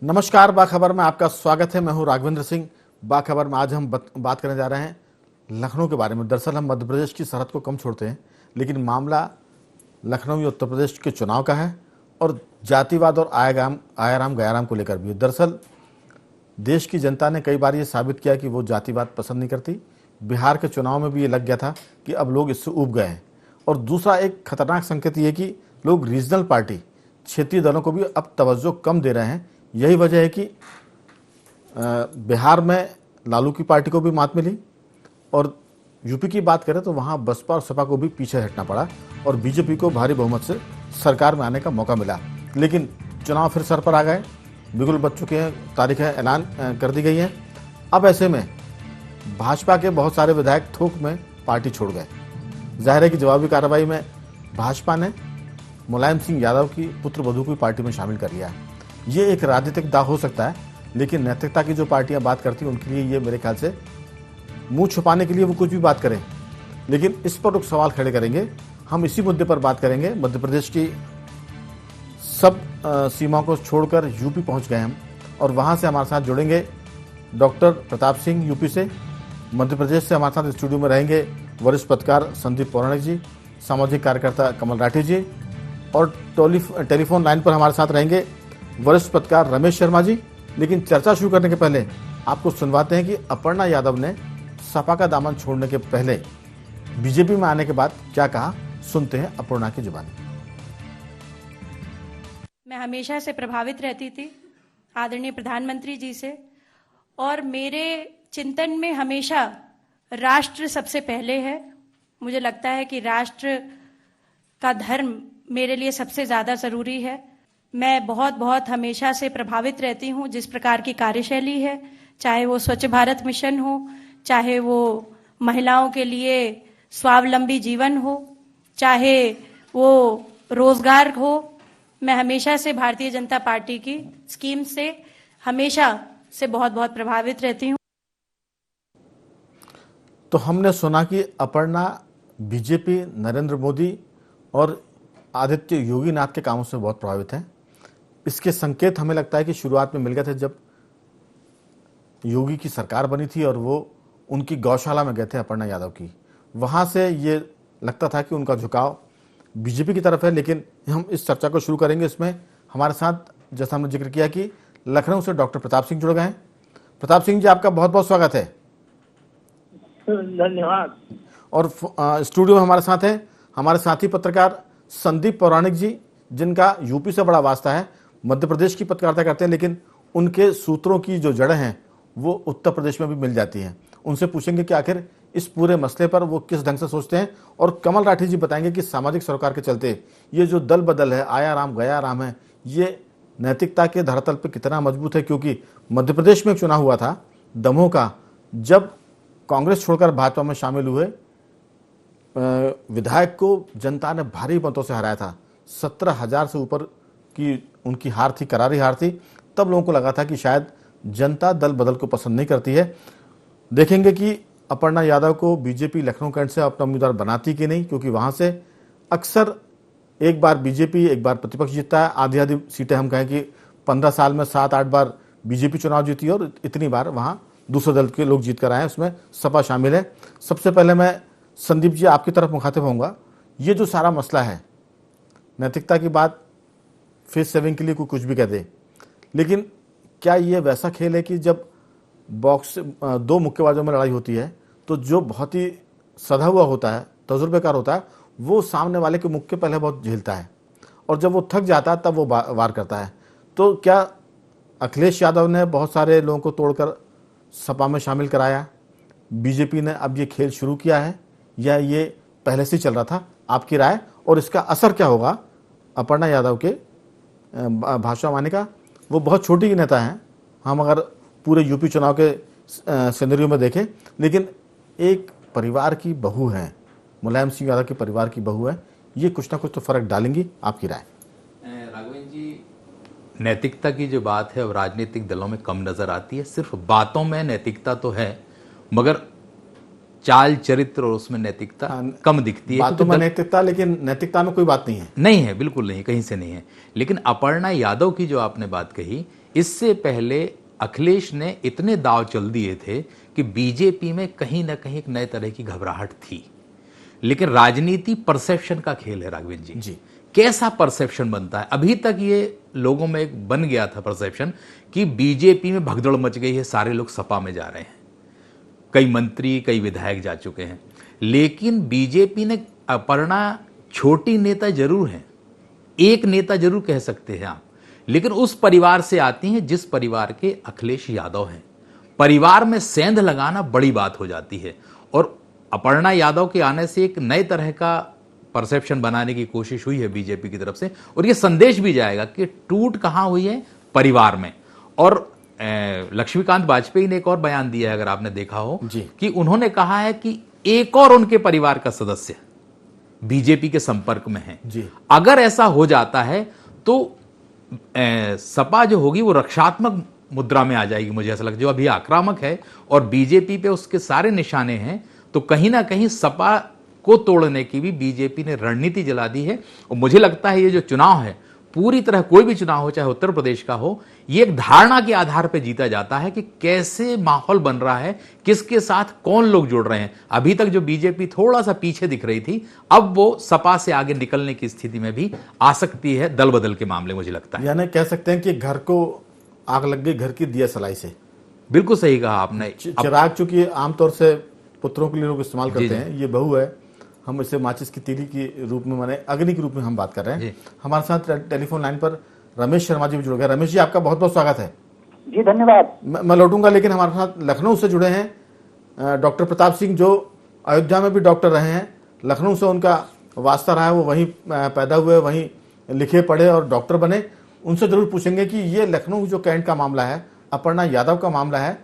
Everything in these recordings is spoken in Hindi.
नमस्कार, बाखबर में आपका स्वागत है। मैं हूं राघवेंद्र सिंह। बाखबर में आज हम बात करने जा रहे हैं लखनऊ के बारे में। दरअसल हम मध्य प्रदेश की सरहद को कम छोड़ते हैं, लेकिन मामला लखनऊ या उत्तर प्रदेश के चुनाव का है और जातिवाद और आयाराम गयाराम को लेकर भी है। दरअसल देश की जनता ने कई बार ये साबित किया कि वो जातिवाद पसंद नहीं करती। बिहार के चुनाव में भी ये लग गया था कि अब लोग इससे ऊब गए हैं। और दूसरा एक खतरनाक संकेत ये कि लोग रीजनल पार्टी, क्षेत्रीय दलों को भी अब तवज्जो कम दे रहे हैं। यही वजह है कि बिहार में लालू की पार्टी को भी मात मिली और यूपी की बात करें तो वहाँ बसपा और सपा को भी पीछे हटना पड़ा और बीजेपी को भारी बहुमत से सरकार में आने का मौका मिला। लेकिन चुनाव फिर सर पर आ गए, बिगुल बच चुके हैं, तारीखें ऐलान कर दी गई हैं। अब ऐसे में भाजपा के बहुत सारे विधायक थोक में पार्टी छोड़ गए। जाहिर है कि जवाबी कार्रवाई में भाजपा ने मुलायम सिंह यादव की पुत्रवधू को पार्टी में शामिल कर लिया है। ये एक राजनीतिक दाव हो सकता है, लेकिन नैतिकता की जो पार्टियां बात करती हैं उनके लिए ये मेरे ख्याल से मुंह छुपाने के लिए वो कुछ भी बात करें, लेकिन इस पर कुछ सवाल खड़े करेंगे। हम इसी मुद्दे पर बात करेंगे। मध्य प्रदेश की सब सीमाओं को छोड़कर यूपी पहुंच गए हम और वहां से हमारे साथ जुड़ेंगे डॉक्टर प्रताप सिंह यूपी से। मध्य प्रदेश से हमारे साथ स्टूडियो में रहेंगे वरिष्ठ पत्रकार संदीप पौराणिक जी, सामाजिक कार्यकर्ता कमल राठी जी और टेलीफोन लाइन पर हमारे साथ रहेंगे वरिष्ठ पत्रकार रमेश शर्मा जी। लेकिन चर्चा शुरू करने के पहले आपको सुनवाते हैं कि अपर्णा यादव ने सपा का दामन छोड़ने के पहले बीजेपी में आने के बाद क्या कहा। सुनते हैं अपर्णा की जुबानी। मैं हमेशा से प्रभावित रहती थी आदरणीय प्रधानमंत्री जी से, और मेरे चिंतन में हमेशा राष्ट्र सबसे पहले है। मुझे लगता है कि राष्ट्र का धर्म मेरे लिए सबसे ज्यादा जरूरी है। मैं बहुत हमेशा से प्रभावित रहती हूँ जिस प्रकार की कार्यशैली है, चाहे वो स्वच्छ भारत मिशन हो, चाहे वो महिलाओं के लिए स्वावलंबी जीवन हो, चाहे वो रोजगार हो। मैं हमेशा से भारतीय जनता पार्टी की स्कीम से हमेशा से बहुत प्रभावित रहती हूँ। तो हमने सुना कि अपर्णा बीजेपी, नरेंद्र मोदी और आदित्य योगीनाथ के कामों से बहुत प्रभावित हैं। इसके संकेत हमें लगता है कि शुरुआत में मिल गए थे जब योगी की सरकार बनी थी और वो उनकी गौशाला में गए थे अपर्णा यादव की। वहां से ये लगता था कि उनका झुकाव बीजेपी की तरफ है। लेकिन हम इस चर्चा को शुरू करेंगे। इसमें हमारे साथ, जैसा हमने जिक्र किया कि लखनऊ से डॉक्टर प्रताप सिंह जुड़ गए हैं। प्रताप सिंह जी, आपका बहुत स्वागत है। धन्यवाद। और स्टूडियो में हमारे साथ हैं हमारे साथी पत्रकार संदीप पौराणिक जी, जिनका यूपी से बड़ा वास्ता है। मध्य प्रदेश की पत्रकारिता करते हैं, लेकिन उनके सूत्रों की जो जड़ें हैं वो उत्तर प्रदेश में भी मिल जाती हैं। उनसे पूछेंगे कि आखिर इस पूरे मसले पर वो किस ढंग से सोचते हैं। और कमल राठी जी बताएंगे कि सामाजिक सरोकार के चलते ये जो दल बदल है, आयाराम गयाराम है, ये नैतिकता के धरातल पर कितना मजबूत है। क्योंकि मध्य प्रदेश में एक चुनाव हुआ था दमोह का, जब कांग्रेस छोड़कर भाजपा में शामिल हुए विधायक को जनता ने भारी मतों से हराया था। 17,000 से ऊपर की उनकी हार थी, करारी हार थी। तब लोगों को लगा था कि शायद जनता दल बदल को पसंद नहीं करती है। देखेंगे कि अपर्णा यादव को बीजेपी लखनऊ कैंट से अपना उम्मीदवार बनाती कि नहीं, क्योंकि वहां से अक्सर एक बार बीजेपी एक बार प्रतिपक्ष जीतता है। आधी सीटें हम कहें कि 15 साल में 7-8 बार बीजेपी चुनाव जीती है और इतनी बार वहां दूसरे दल के लोग जीत कर आए हैं, उसमें सपा शामिल है। सबसे पहले मैं संदीप जी आपकी तरफ मुखातिब होऊंगा। ये जो सारा मसला है, नैतिकता की बात, फेस सेविंग के लिए कोई कुछ भी कह दे, लेकिन क्या ये वैसा खेल है कि जब बॉक्स दो मुक्केबाजों में लड़ाई होती है तो जो बहुत ही सधा हुआ होता है, तजुर्बेकार होता है, वो सामने वाले के मुक्के पहले बहुत झेलता है और जब वो थक जाता है तब वो वार करता है। तो क्या अखिलेश यादव ने बहुत सारे लोगों को तोड़कर सपा में शामिल कराया, बीजेपी ने अब ये खेल शुरू किया है, या ये पहले से चल रहा था? आपकी राय, और इसका असर क्या होगा अपर्णा यादव के भाजपा में आने का? वो बहुत छोटी नेता हैं, हम अगर पूरे यूपी चुनाव के सिनेरियो में देखें, लेकिन एक परिवार की बहू है, मुलायम सिंह यादव के परिवार की बहू है, ये कुछ ना कुछ तो फर्क डालेंगी। आपकी राय? राघवेंद्र जी, नैतिकता की जो बात है वो राजनीतिक दलों में कम नजर आती है। सिर्फ बातों में नैतिकता तो है, मगर चाल चरित्र और उसमें नैतिकता कम दिखती है। बातों में नैतिकता, लेकिन नैतिकता में कोई बात नहीं है। नहीं है, बिल्कुल नहीं, कहीं से नहीं है। लेकिन अपर्णा यादव की जो आपने बात कही, इससे पहले अखिलेश ने इतने दांव चल दिए थे कि बीजेपी में कहीं ना कहीं एक नए तरह की घबराहट थी। लेकिन राजनीति परसेप्शन का खेल है राघवेंद्र जी। कैसा परसेप्शन बनता है? अभी तक ये लोगों में एक बन गया था परसेप्शन कि बीजेपी में भगदड़ मच गई है, सारे लोग सपा में जा रहे हैं, कई मंत्री कई विधायक जा चुके हैं। लेकिन बीजेपी ने अपर्णा छोटी नेता जरूर है, एक नेता जरूर कह सकते हैं आप, लेकिन उस परिवार से आती हैं जिस परिवार के अखिलेश यादव हैं। परिवार में सेंध लगाना बड़ी बात हो जाती है और अपर्णा यादव के आने से एक नए तरह का परसेप्शन बनाने की कोशिश हुई है बीजेपी की तरफ से, और ये संदेश भी जाएगा कि टूट कहां हुई है, परिवार में। और लक्ष्मीकांत वाजपेयी ने एक और बयान दिया है, अगर आपने देखा हो, कि उन्होंने कहा है कि एक और उनके परिवार का सदस्य बीजेपी के संपर्क में है। अगर ऐसा हो जाता है तो सपा जो होगी वो रक्षात्मक मुद्रा में आ जाएगी, मुझे ऐसा लगता है। जो अभी आक्रामक है और बीजेपी पे उसके सारे निशाने हैं, तो कहीं ना कहीं सपा को तोड़ने की भी बीजेपी ने रणनीति जला दी है। और मुझे लगता है ये जो चुनाव है, पूरी तरह कोई भी चुनाव हो, चाहे उत्तर प्रदेश का हो, ये एक धारणा के आधार पर जीता जाता है कि कैसे माहौल बन रहा है, किसके साथ कौन लोग जुड़ रहे हैं। अभी तक जो बीजेपी थोड़ा सा पीछे दिख रही थी, अब वो सपा से आगे निकलने की स्थिति में भी आ सकती है दल बदल के मामले, मुझे लगता है। यानी कह सकते हैं कि घर को आग लग गई घर की दिया सलाई से। बिल्कुल सही कहा आपने। चिराग चूंकि आमतौर से पुत्रों के लिए लोग इस्तेमाल करते हैं, ये बहू है, हम इसे माचिस की तीली के रूप में, माने अग्नि के रूप में हम बात कर रहे हैं। हमारे साथ टेलीफोन लाइन पर रमेश शर्मा जी भी जुड़ गए। रमेश जी, आपका बहुत बहुत स्वागत है। जी धन्यवाद। मैं लौटूंगा, लेकिन हमारे साथ लखनऊ से जुड़े हैं डॉक्टर प्रताप सिंह, जो अयोध्या में भी डॉक्टर रहे हैं। लखनऊ से उनका वास्ता रहा है, वो वहीं पैदा हुए, वहीं लिखे पढ़े और डॉक्टर बने। उनसे जरूर पूछेंगे कि ये लखनऊ जो कैंट का मामला है, अपर्णा यादव का मामला है,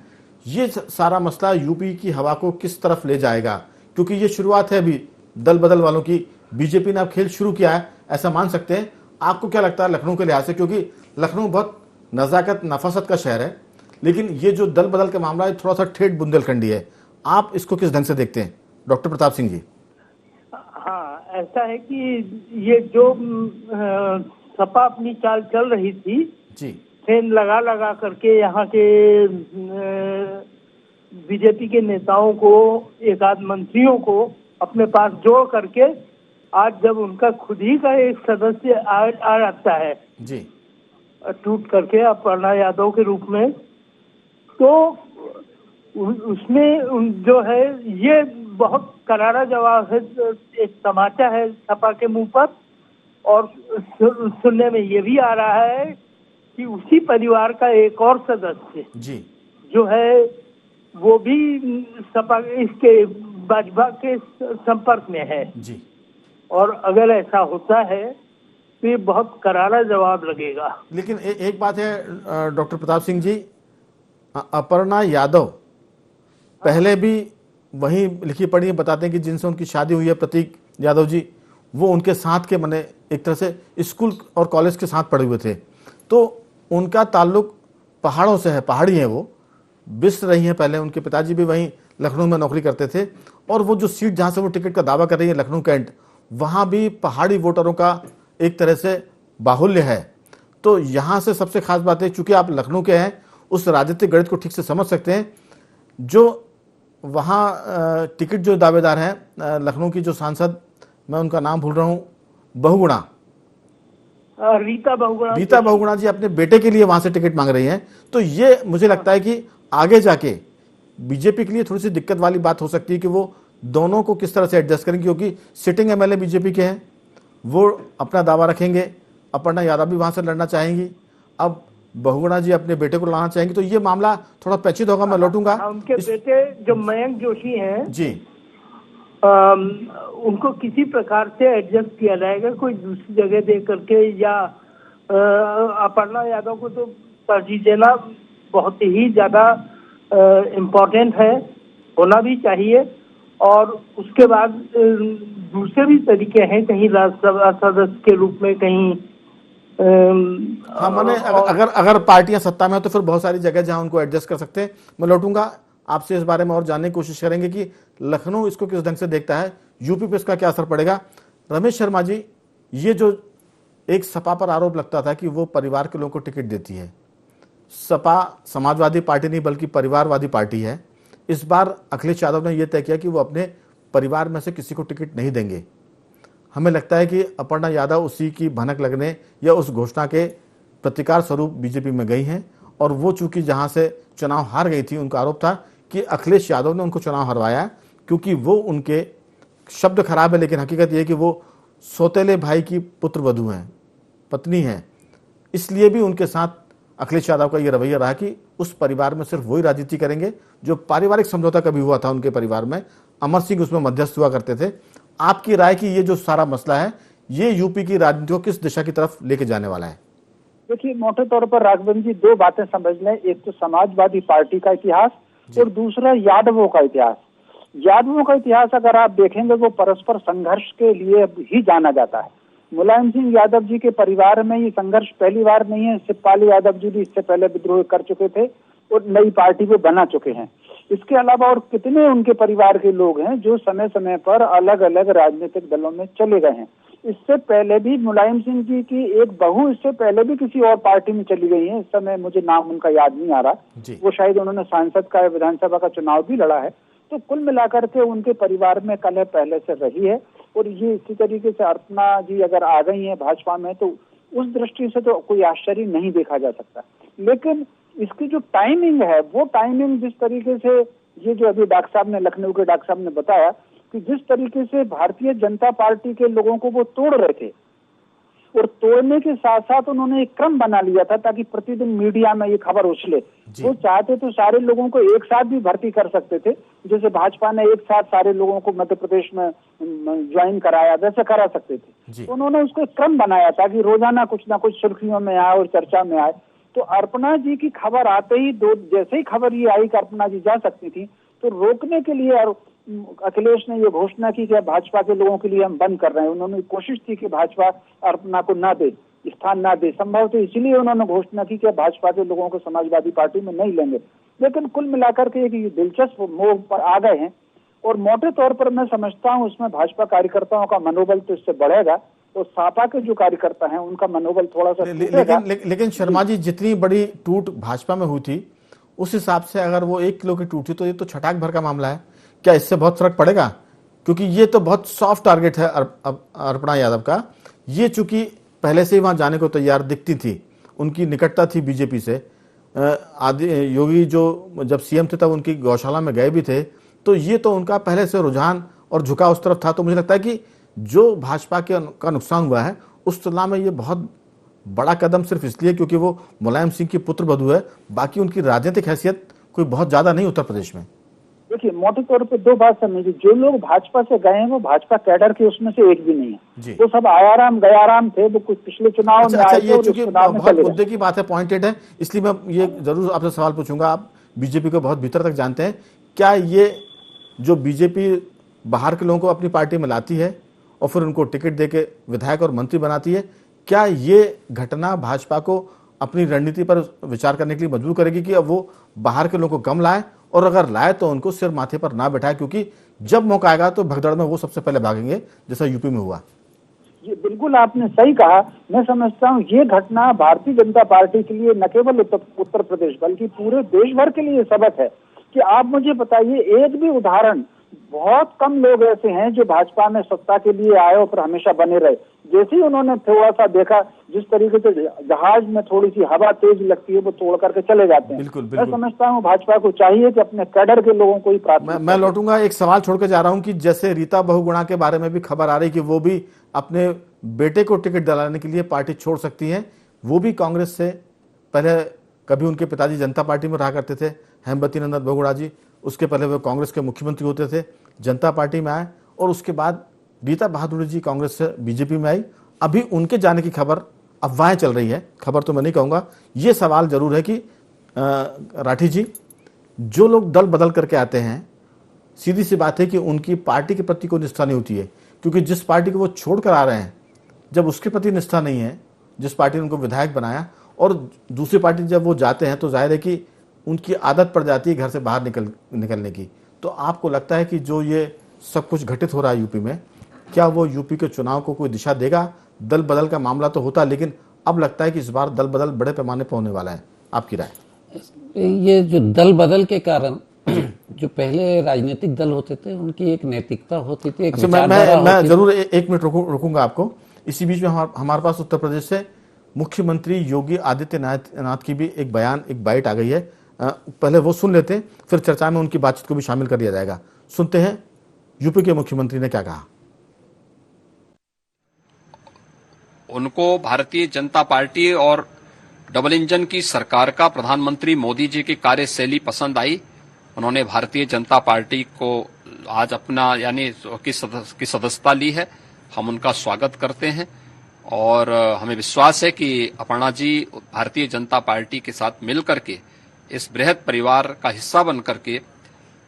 ये सारा मसला यूपी की हवा को किस तरफ ले जाएगा, क्योंकि ये शुरुआत है अभी दल बदल वालों की। बीजेपी ने अब खेल शुरू किया है, ऐसा मान सकते हैं। आपको क्या लगता है लखनऊ के लिहाज से, क्योंकि लखनऊ बहुत नजाकत नफासत का शहर है, लेकिन ये जो दल बदल का मामला है थोड़ा सा ठेठ बुंदेलखंडी है, आप इसको किस ढंग से देखते हैं डॉक्टर प्रताप सिंह जी? हाँ, ऐसा है कि ये जो सपा अपनी चाल चल रही थी जी, ट्रेन लगा लगा करके यहाँ के बीजेपी के नेताओं को, एक आध मंत्रियों को अपने पास जोड़ करके, आज जब उनका खुद ही का एक सदस्य आ जाता है जी, टूट करके अपर्णा यादव के रूप में, तो उसमें जो है ये बहुत करारा जवाब है, एक तमाचा है सपा के मुंह पर। और सुनने में ये भी आ रहा है कि उसी परिवार का एक और सदस्य जी जो है वो भी सपा इसके भाजपा के संपर्क में है जी। और अगर ऐसा होता है तो ये बहुत करारा जवाब लगेगा। लेकिन एक बात है डॉक्टर प्रताप सिंह जी, अपर्णा यादव पहले भी वहीं लिखी पढ़ी बताते हैं कि जिनसे उनकी शादी हुई है, प्रतीक यादव जी, वो उनके साथ के माने एक तरह से स्कूल और कॉलेज के साथ पढ़े हुए थे, तो उनका ताल्लुक पहाड़ों से है, पहाड़ी है, वो बिस्र रही हैं पहले। उनके पिताजी भी वहीं लखनऊ में नौकरी करते थे, और वो जो सीट जहां से वो टिकट का दावा कर रही है लखनऊ कैंट, वहां भी पहाड़ी वोटरों का एक तरह से बाहुल्य है। तो यहां से सबसे खास बात है, चूंकि आप लखनऊ के हैं, उस राजनीतिक गणित को ठीक से समझ सकते हैं। जो वहां टिकट जो दावेदार हैं, लखनऊ की जो सांसद, मैं उनका नाम भूल रहा हूं, बहुगुणा, रीता बहुगुणा जी अपने बेटे के लिए वहां से टिकट मांग रही हैं। तो ये मुझे लगता है कि आगे जाके बीजेपी के लिए थोड़ी सी दिक्कत वाली बात हो सकती है कि वो दोनों को किस तरह से एडजस्ट करेंगे, क्योंकि सिटिंग एमएलए बीजेपी के हैं, वो अपना दावा रखेंगे, अपर्णा यादव भी वहां से लड़ना चाहेंगी, अब बहुगुणा जी अपने बेटे को लाना चाहेंगे, तो ये मामला थोड़ा पेचीदा होगा। मैं लौटूंगा। उनके बेटे जो मयंक जोशी हैं जी, उनको किसी प्रकार से एडजस्ट किया जाएगा, कोई दूसरी जगह दे करके, या अपर्णा यादव को तो तरजीह देना बहुत ही ज्यादा इम्पोर्टेंट है, होना भी चाहिए। और उसके बाद दूसरे भी तरीके हैं, कहीं राज्यसभा सदस्य के रूप में, कहीं हाँ, मैंने अगर पार्टियां सत्ता में हो तो फिर बहुत सारी जगह जहां उनको एडजस्ट कर सकते हैं। मैं लौटूंगा, आपसे इस बारे में और जानने की कोशिश करेंगे कि लखनऊ इसको किस ढंग से देखता है, यूपी पे इसका क्या असर पड़ेगा। रमेश शर्मा जी, ये जो एक सपा पर आरोप लगता था कि वो परिवार के लोगों को टिकट देती है, सपा समाजवादी पार्टी नहीं बल्कि परिवारवादी पार्टी है। इस बार अखिलेश यादव ने यह तय किया कि वो अपने परिवार में से किसी को टिकट नहीं देंगे। हमें लगता है कि अपर्णा यादव उसी की भनक लगने या उस घोषणा के प्रतिकार स्वरूप बीजेपी में गई हैं, और वो चूंकि जहां से चुनाव हार गई थी, उनका आरोप था कि अखिलेश यादव ने उनको चुनाव हरवाया क्योंकि वो, उनके शब्द खराब है लेकिन हकीकत यह कि वो सौतेले भाई की पुत्र वधू हैं, पत्नी हैं। इसलिए भी उनके साथ अखिलेश यादव का ये रवैया रहा कि उस परिवार में सिर्फ वही राजनीति करेंगे जो पारिवारिक समझौता कभी हुआ था उनके परिवार में। अमर सिंह उसमें मध्यस्थ हुआ करते थे। आपकी राय कि ये जो सारा मसला है ये यूपी की राजनीति को किस दिशा की तरफ लेके जाने वाला है? देखिए, मोटे तौर पर राघवन जी दो बातें समझ लें, एक तो समाजवादी पार्टी का इतिहास और दूसरा यादवों का इतिहास। यादवों का इतिहास अगर आप देखेंगे वो परस्पर संघर्ष के लिए ही जाना जाता है। मुलायम सिंह यादव जी के परिवार में ये संघर्ष पहली बार नहीं है। शिवपाल यादव जी भी इससे पहले विद्रोह कर चुके थे और नई पार्टी को बना चुके हैं। इसके अलावा और कितने उनके परिवार के लोग हैं जो समय समय पर अलग अलग राजनीतिक दलों में चले गए हैं। इससे पहले भी मुलायम सिंह जी की एक बहू इससे पहले भी किसी और पार्टी में चली गई है। इस समय मुझे नाम उनका याद नहीं आ रहा। वो शायद उन्होंने सांसद का विधानसभा का चुनाव भी लड़ा है। तो कुल मिलाकर के उनके परिवार में कलह पहले से रही है और ये इसी तरीके से अर्चना जी अगर आ गई हैं भाजपा में तो उस दृष्टि से तो कोई आश्चर्य नहीं देखा जा सकता। लेकिन इसकी जो टाइमिंग है वो टाइमिंग जिस तरीके से ये जो अभी डॉक्टर साहब ने, लखनऊ के डॉक्टर साहब ने बताया कि जिस तरीके से भारतीय जनता पार्टी के लोगों को वो तोड़ रहे थे और तोड़ने के साथ साथ उन्होंने एक क्रम बना लिया था ताकि प्रतिदिन मीडिया में ये खबर उछले। वो चाहते तो सारे लोगों को एक साथ भी भर्ती कर सकते थे, जैसे भाजपा ने एक साथ सारे लोगों को मध्य प्रदेश में ज्वाइन कराया, वैसे करा सकते थे। तो उन्होंने उसको एक क्रम बनाया ताकि रोजाना कुछ ना कुछ सुर्खियों में आए और चर्चा में आए। तो अर्पणा जी की खबर आते ही जैसे ही खबर ये आई कि अर्पणा जी जा सकती थी तो रोकने के लिए अखिलेश ने ये घोषणा की कि भाजपा के लोगों के लिए हम बंद कर रहे हैं। उन्होंने कोशिश की कि भाजपा अर्पणा को ना दे, स्थान ना दे। संभव तो इसलिए उन्होंने घोषणा की कि भाजपा के लोगों को समाजवादी पार्टी में नहीं लेंगे। लेकिन कुल मिलाकर के एक दिलचस्प मोड़ पर आ गए हैं और मोटे तौर पर मैं समझता हूँ उसमें भाजपा कार्यकर्ताओं का मनोबल तो इससे बढ़ेगा और सपा के जो कार्यकर्ता हैं उनका मनोबल थोड़ा सा लेकिन शर्मा जी, जितनी बड़ी टूट भाजपा में हुई थी उस हिसाब से अगर वो 1 किलो की टूटी तो ये तो छटाक भर का मामला है। क्या इससे बहुत फर्क पड़ेगा? क्योंकि ये तो बहुत सॉफ्ट टारगेट है अर्पणा यादव का। ये चूंकि पहले से ही वहां जाने को तैयार दिखती थी, उनकी निकटता थी बीजेपी से। योगी जो जब सीएम थे तब उनकी गौशाला में गए भी थे, तो ये तो उनका पहले से रुझान और झुकाव उस तरफ था। तो मुझे लगता है कि जो भाजपा का नुकसान हुआ है उस तुलना में ये बहुत बड़ा कदम सिर्फ इसलिए क्योंकि वो मुलायम सिंह की पुत्र वधू है। बाकी उनकी राजनीतिक हैसियत कोई बहुत ज्यादा नहीं उत्तर प्रदेश में। देखिए, मोटे तौर पे दो बात समझिए, जो लोग भाजपा से गए हैं वो भाजपा कैडर के उसमें से एक भी नहीं है। वो सब आयाराम गयाराम थे, वो कुछ पिछले चुनाव में आए थे। ये चूंकि बहुत मुद्दे की बात है, पॉइंटेड है, इसलिए मैं ये जरूर आपसे सवाल पूछूंगा। आप बीजेपी को बहुत भीतर तक जानते हैं, क्या ये जो बीजेपी बाहर के लोगों को अपनी पार्टी में लाती है और फिर उनको टिकट देके विधायक और मंत्री बनाती है, क्या ये घटना भाजपा को अपनी रणनीति पर विचार करने के लिए मजबूर करेगी कि अब वो बाहर के लोगों को कम लाए और अगर लाए तो उनको सिर माथे पर ना बैठाए, क्योंकि जब मौका आएगा तो भगदड़ में वो सबसे पहले भागेंगे जैसा यूपी में हुआ? ये बिल्कुल आपने सही कहा। मैं समझता हूँ ये घटना भारतीय जनता पार्टी के लिए न केवल उत्तर प्रदेश बल्कि पूरे देश भर के लिए सबक है कि आप मुझे बताइए एक भी उदाहरण, बहुत कम लोग ऐसे हैं जो भाजपा में सत्ता के लिए आए और फिर हमेशा बने रहे। जैसे ही उन्होंने थोड़ा सा देखा, जिस तरीके से जहाज में थोड़ी सी हवा तेज लगती है वो तोड़ करके चले जाते हैं। बिल्कुल। मैं समझता हूँ भाजपा को चाहिए कि अपने कैडर के लोगों को ही प्राथमिकता। मैं लौटूंगा, एक सवाल छोड़ के जा रहा हूं कि जैसे रीता बहुगुणा के बारे में भी खबर आ रही कि वो भी अपने बेटे को टिकट दिलाने के लिए पार्टी छोड़ सकती है। वो भी कांग्रेस से, पहले कभी उनके पिताजी जनता पार्टी में रहा करते थे, हेमवती नंदन बहुगुणा जी, उसके पहले वो कांग्रेस के मुख्यमंत्री होते थे, जनता पार्टी में आए और उसके बाद रीता बहादुर जी कांग्रेस से बीजेपी में आई। अभी उनके जाने की खबर, अफवाहें चल रही है, खबर तो मैं नहीं कहूँगा। ये सवाल जरूर है कि राठी जी, जो लोग दल बदल करके आते हैं, सीधी सी बात है कि उनकी पार्टी के प्रति कोई निष्ठा नहीं होती है, क्योंकि जिस पार्टी को वो छोड़ कर आ रहे हैं जब उसके प्रति निष्ठा नहीं है, जिस पार्टी ने उनको विधायक बनाया, और दूसरी पार्टी जब वो जाते हैं तो जाहिर है कि उनकी आदत पड़ जाती है घर से बाहर निकलने की। तो आपको लगता है कि जो ये सब कुछ घटित हो रहा है यूपी में, क्या वो यूपी के चुनाव को कोई दिशा देगा? दल बदल का मामला तो होता, लेकिन अब लगता है कि इस बार दल बदल बड़े पैमाने पर होने वाला है। आपकी राय? ये जो दल बदल के कारण जो पहले राजनीतिक दल होते थे उनकी एक नैतिकता होती थी, एक अच्छा, विचारधारा मैं होती जरूर एक मिनट रुकूंगा आपको। इसी बीच में हमारे पास उत्तर प्रदेश से मुख्यमंत्री योगी आदित्यनाथ की भी एक बाइट आ गई है। पहले वो सुन लेते हैं, फिर चर्चा में उनकी बातचीत को भी शामिल कर लिया जाएगा। सुनते हैं यूपी के मुख्यमंत्री ने क्या कहा। उनको भारतीय जनता पार्टी और डबल इंजन की सरकार का प्रधानमंत्री मोदी जी की कार्यशैली पसंद आई। उन्होंने भारतीय जनता पार्टी को आज अपना यानी की सदस्यता ली है। हम उनका स्वागत करते हैं और हमें विश्वास है कि अपर्णा जी भारतीय जनता पार्टी के साथ मिल करके इस बृहद परिवार का हिस्सा बन करके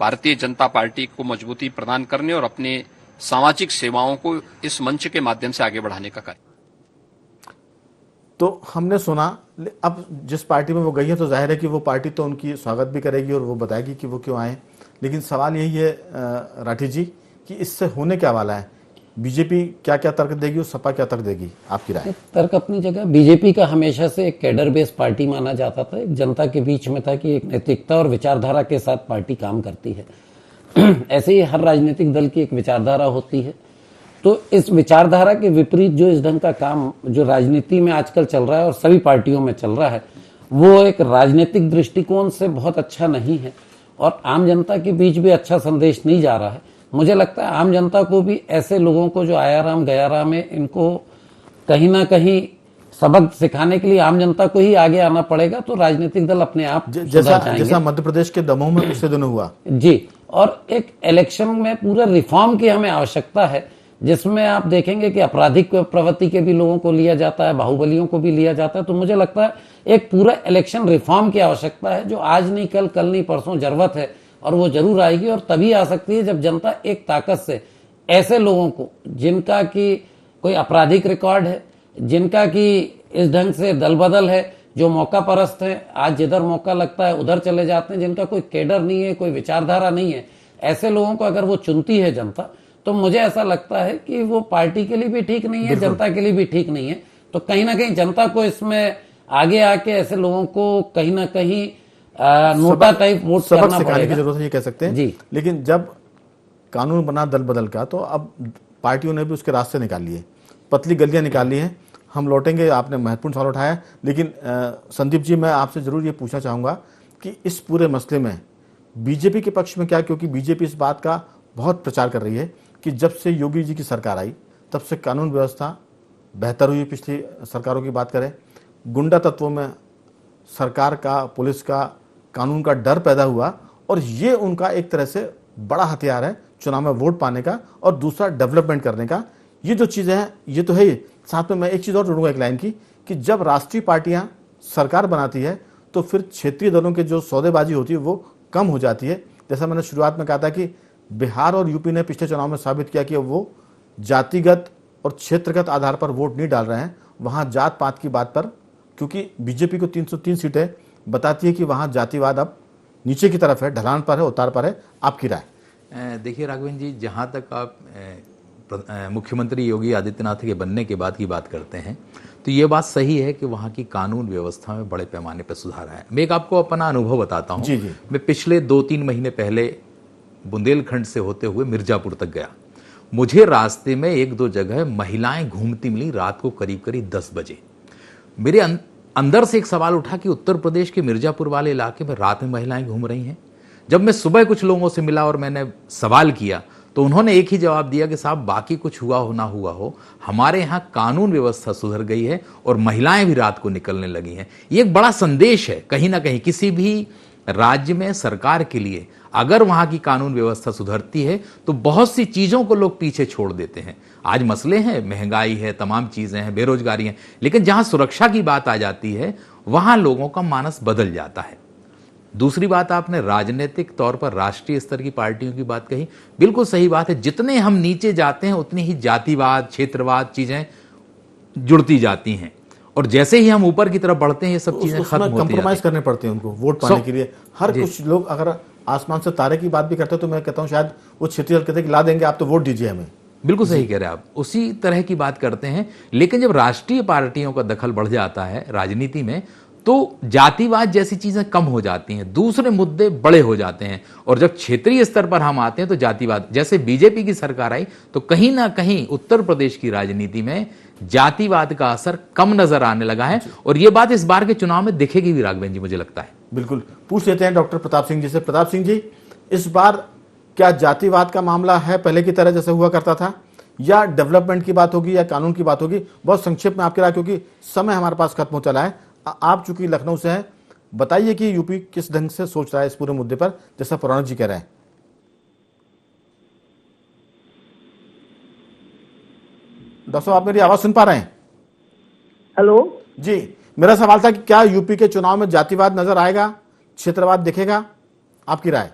भारतीय जनता पार्टी को मजबूती प्रदान करने और अपने सामाजिक सेवाओं को इस मंच के माध्यम से आगे बढ़ाने का कार्य। तो हमने सुना, अब जिस पार्टी में वो गई है तो जाहिर है कि वो पार्टी तो उनकी स्वागत भी करेगी और वो बताएगी कि वो क्यों आए। लेकिन सवाल यही है राठी जी कि इससे होने क्या वाला है? बीजेपी क्या क्या तर्क देगी और सपा क्या तर्क देगी? आपकी राय? तर्क अपनी जगह। बीजेपी का हमेशा से एक कैडर बेस्ड पार्टी माना जाता था, एक जनता के बीच में था कि एक नैतिकता और विचारधारा के साथ पार्टी काम करती है। ऐसे ही हर राजनीतिक दल की एक विचारधारा होती है। तो इस विचारधारा के विपरीत जो इस ढंग का काम जो राजनीति में आजकल चल रहा है और सभी पार्टियों में चल रहा है, वो एक राजनीतिक दृष्टिकोण से बहुत अच्छा नहीं है और आम जनता के बीच भी अच्छा संदेश नहीं जा रहा है। मुझे लगता है आम जनता को भी ऐसे लोगों को जो आया राम गया राम है, इनको कहीं ना कहीं सबक सिखाने के लिए आम जनता को ही आगे आना पड़ेगा। तो राजनीतिक दल अपने आप जैसा मध्य प्रदेश के दमोह में पिछले दिनों हुआ जी। और एक इलेक्शन में पूरा रिफॉर्म की हमें आवश्यकता है, जिसमें आप देखेंगे कि आपराधिक प्रवृत्ति के भी लोगों को लिया जाता है, बाहुबलियों को भी लिया जाता है। तो मुझे लगता है एक पूरा इलेक्शन रिफॉर्म की आवश्यकता है, जो आज नहीं कल नहीं परसों जरूरत है और वो जरूर आएगी। और तभी आ सकती है जब जनता एक ताकत से ऐसे लोगों को जिनका की कोई आपराधिक रिकॉर्ड है, जिनका की इस ढंग से दल बदल है, जो मौका परस्त है, आज जिधर मौका लगता है उधर चले जाते हैं, जिनका कोई केडर नहीं है, कोई विचारधारा नहीं है, ऐसे लोगों को अगर वो चुनती है जनता, तो मुझे ऐसा लगता है कि वो पार्टी के लिए भी ठीक नहीं है, जनता के लिए भी ठीक नहीं है। तो कहीं ना कहीं जनता को इसमें आगे आके ऐसे लोगों को कहीं ना कहीं नोटा टाइप वोट करना सिखाने की जरूरत है, ये कह सकते हैं जी। लेकिन जब कानून बना दल बदल का, तो अब पार्टियों ने भी उसके रास्ते निकाल लिए, पतली गलियां निकाल ली हैं। हम लौटेंगे, आपने महत्वपूर्ण सवाल उठाया। लेकिन संदीप जी, मैं आपसे जरूर ये पूछना चाहूंगा कि इस पूरे मसले में बीजेपी के पक्ष में क्या, क्योंकि बीजेपी इस बात का बहुत प्रचार कर रही है कि जब से योगी जी की सरकार आई तब से कानून व्यवस्था बेहतर हुई। पिछली सरकारों की बात करें, गुंडा तत्वों में सरकार का, पुलिस का, कानून का डर पैदा हुआ और ये उनका एक तरह से बड़ा हथियार है चुनाव में वोट पाने का और दूसरा डेवलपमेंट करने का। ये जो चीज़ें हैं ये तो है ही। साथ में मैं एक चीज़ और जोड़ूंगा एक लाइन की, कि जब राष्ट्रीय पार्टियां सरकार बनाती है तो फिर क्षेत्रीय दलों के जो सौदेबाजी होती है वो कम हो जाती है। जैसा मैंने शुरुआत में कहा था कि बिहार और यूपी ने पिछले चुनाव में साबित किया कि वो जातिगत और क्षेत्रगत आधार पर वोट नहीं डाल रहे हैं, वहां जात पात की बात पर, क्योंकि बीजेपी को 303 सीटें बताती है कि वहां जातिवाद अब नीचे की तरफ है, ढलान पर है, उतार पर है। आपकी राय? देखिए राघवेंद्र जी, जहाँ तक आप मुख्यमंत्री योगी आदित्यनाथ के बनने के बाद की बात करते हैं, तो ये बात सही है कि वहाँ की कानून व्यवस्था में बड़े पैमाने पर सुधार आया। मैं एक आपको अपना अनुभव बताता हूँ। मैं पिछले 2-3 महीने पहले बुंदेलखंड से होते हुए मिर्जापुर तक गया। मुझे रास्ते में 1-2 जगह महिलाएं घूमती मिली रात को करीब 10 बजे। मेरे अंदर से एक सवाल उठा कि उत्तर प्रदेश के मिर्जापुर वाले इलाके में रात में महिलाएं घूम रही हैं। जब मैं सुबह कुछ लोगों से मिला और मैंने सवाल किया तो उन्होंने एक ही जवाब दिया कि साहब बाकी कुछ हुआ हो ना हुआ हो, हमारे यहाँ कानून व्यवस्था सुधर गई है और महिलाएं भी रात को निकलने लगी हैं। ये एक बड़ा संदेश है कहीं ना कहीं किसी भी राज्य में सरकार के लिए। अगर वहां की कानून व्यवस्था सुधरती है तो बहुत सी चीजों को लोग पीछे छोड़ देते हैं। आज मसले हैं, महंगाई है, तमाम चीजें हैं, बेरोजगारी है, लेकिन जहां सुरक्षा की बात आ जाती है वहां लोगों का मानस बदल जाता है। दूसरी बात, आपने राजनीतिक तौर पर राष्ट्रीय स्तर की पार्टियों की बात कही, बिल्कुल सही बात है। जितने हम नीचे जाते हैं उतनी ही जातिवाद, क्षेत्रवाद चीजें जुड़ती जाती हैं और जैसे ही हम ऊपर की तरफ बढ़ते हैं ये सब चीजें खत्म होती हैं। कंप्रोमाइज करने पड़ते हैं उनको वोट पाने के लिए। हर कुछ लोग अगर आसमान से तारे की बात भी करते हैं तो मैं कहता हूं शायद वो क्षेत्रीय दल कहते हैं कि ला देंगे, आप तो वोट दीजिए हमें। बिल्कुल सही कह रहे हैं आप, उसी तरह की बात करते हैं। लेकिन जब राष्ट्रीय पार्टियों का दखल बढ़ जाता है राजनीति में तो जातिवाद जैसी चीजें कम हो जाती हैं, दूसरे मुद्दे बड़े हो जाते हैं। और जब क्षेत्रीय स्तर पर हम आते हैं तो जातिवाद, जैसे बीजेपी की सरकार आई तो कहीं ना कहीं उत्तर प्रदेश की राजनीति में जातिवाद का असर कम नजर आने लगा है, और यह बात इस बार के चुनाव में दिखेगी भी राघवेंद्र जी, मुझे लगता है। बिल्कुल, पूछ लेते हैं डॉक्टर प्रताप सिंह जी से। प्रताप सिंह जी, इस बार क्या जातिवाद का मामला है पहले की तरह जैसे हुआ करता था, या डेवलपमेंट की बात होगी या कानून की बात होगी? बहुत संक्षेप में आपकी राय, क्योंकि समय हमारे पास खत्म हो चला है। आप चूंकि लखनऊ से हैं, बताइए कि यूपी किस ढंग से सोच रहा है इस पूरे मुद्दे पर, जैसा पुराना जी कह रहे हैं। दोस्तों, आप मेरी आवाज सुन पा रहे हैं? हेलो जी, मेरा सवाल था कि क्या यूपी के चुनाव में जातिवाद नजर आएगा, क्षेत्रवाद दिखेगा? आपकी राय?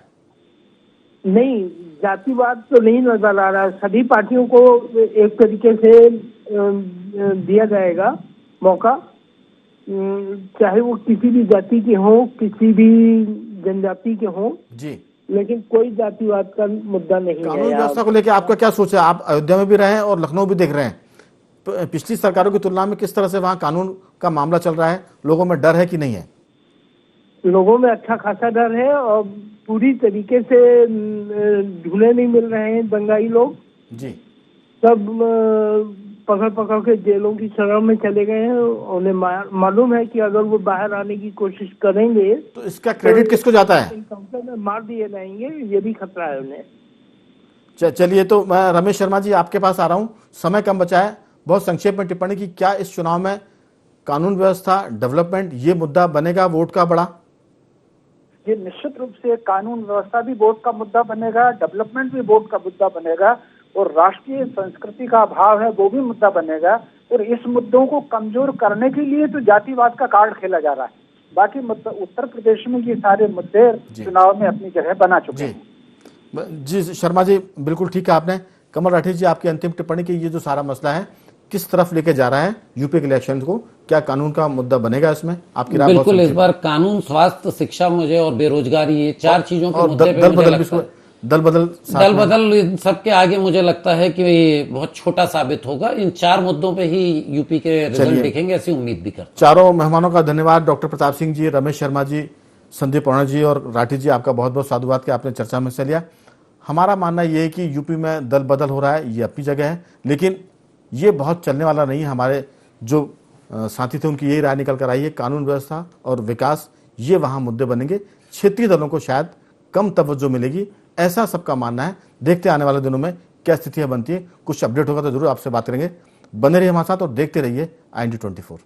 नहीं, जातिवाद तो नहीं नजर आ रहा। सभी पार्टियों को एक तरीके से दिया जाएगा मौका, चाहे वो किसी भी जाति के हों, किसी भी जनजाति के हों जी, लेकिन कोई जातिवाद का मुद्दा नहीं है। कानून व्यवस्था को लेकर आपका क्या सोच है? आप अयोध्या में भी रहे हैं और लखनऊ भी देख रहे हैं, पिछली सरकारों की तुलना में किस तरह से वहां कानून का मामला चल रहा है? लोगों में डर है कि नहीं है? लोगों में अच्छा खासा डर है और पूरी तरीके से ढूंढे नहीं मिल रहे हैं दंगाई लोग जी। सब पकड़ पकड़ के जेलों की शरण में चले गए हैं। उन्हें मालूम है कि अगर वो बाहर आने की कोशिश करेंगे तो इसका क्रेडिट किसको जाता है? एनकाउंटर में मार दिए जाएंगे, ये भी खतरा है उन्हें। चलिए, तो मैं रमेश शर्मा जी आपके पास आ रहा हूं, समय कम बचा है, बहुत संक्षेप में टिप्पणी की। क्या इस चुनाव में कानून व्यवस्था, डेवलपमेंट, ये मुद्दा बनेगा वोट का बड़ा? ये निश्चित रूप से कानून व्यवस्था भी वोट का मुद्दा बनेगा, डेवलपमेंट भी वोट का मुद्दा बनेगा, और राष्ट्रीय संस्कृति का अभाव है वो भी मुद्दा बनेगा। और इस मुद्दों को कमजोर करने के लिए तो जातिवाद का कार्ड खेला जा रहा है। बाकी उत्तर प्रदेश में ये सारे मुद्दे चुनाव में अपनी जगह बना चुके हैं। जी शर्मा जी, बिल्कुल ठीक है आपने। कमल राठी जी, आपकी अंतिम टिप्पणी की, ये जो सारा मसला है किस तरफ लेके जा रहा है यूपी के इलेक्शन को, क्या कानून का मुद्दा बनेगा इसमें? आपकी राय? बिल्कुल, इस बार कानून, स्वास्थ्य, शिक्षा मुझे और बेरोजगारी, ये चार चीजों के मुद्दे पे मुझे लगता है दल बदल इन सबके आगे मुझे लगता है कि बहुत छोटा साबित होगा। इन चार मुद्दों पे ही यूपी के रिजल्ट दिखेंगे, ऐसी उम्मीद भी करते हैं। चारों मेहमानों का धन्यवाद, डॉक्टर प्रताप सिंह जी, रमेश शर्मा जी, संदीप पौड़ा जी और राठी जी, आपका बहुत बहुत साधुवाद कि आपने चर्चा में हिस्सा लिया। हमारा मानना यह है कि यूपी में दल बदल हो रहा है, ये अपनी जगह है, लेकिन ये बहुत चलने वाला नहीं है। हमारे जो साथी थे उनकी यही राय निकल कर आई है, कानून व्यवस्था और विकास ये वहां मुद्दे बनेंगे, क्षेत्रीय दलों को शायद कम तवज्जो मिलेगी, ऐसा सबका मानना है। देखते आने वाले दिनों में क्या स्थितियां बनती है, कुछ अपडेट होगा तो जरूर आपसे बात करेंगे। बने रहिए हमारे साथ और देखते रहिए IND24।